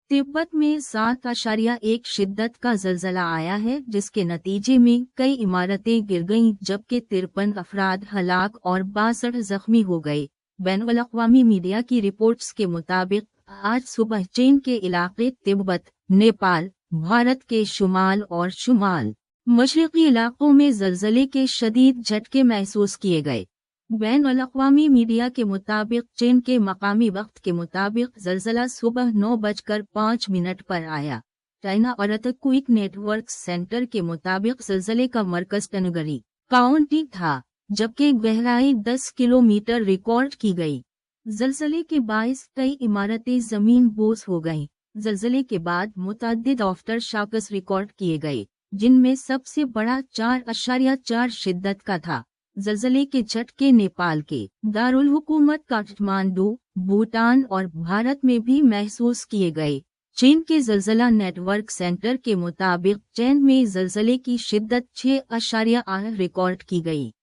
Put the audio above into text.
तिब्बत में 7.1 शिद्दत का जलजला आया है, जिसके नतीजे में कई इमारतें गिर गईं, जबकि 53 अफराद हलाक और 62 जख्मी हो गए। बैनुल-अक़वामी मीडिया की रिपोर्ट्स के मुताबिक आज सुबह चीन के इलाके तिब्बत, नेपाल, भारत के शुमाल और शुमाल मशरिकी इलाकों में जलजले के शदीद झटके महसूस किए गए। बैनुल-अक़वामी मीडिया के मुताबिक चीन के मकामी वक्त के मुताबिक जलजला सुबह 9:05 पर आया। चाइना अर्थक्वेक नेटवर्क सेंटर के मुताबिक जलजले का मरकज टनगरी काउंटी था, जबकि गहराई 10 किलोमीटर रिकॉर्ड की गई। जलजले के बायस कई इमारतें जमीन बोस हो गईं। जलजले के बाद मुतअद्दिद आफ्टर शॉक्स रिकॉर्ड किए गए, जिनमें सबसे बड़ा 4.4 शिद्दत का था। जलजले के झटके नेपाल के दारुल हुकूमत काठमांडू, भूटान और भारत में भी महसूस किए गए। चीन के जलजला नेटवर्क सेंटर के मुताबिक चीन में जलजले की शिद्दत 6.8 रिकॉर्ड की गई।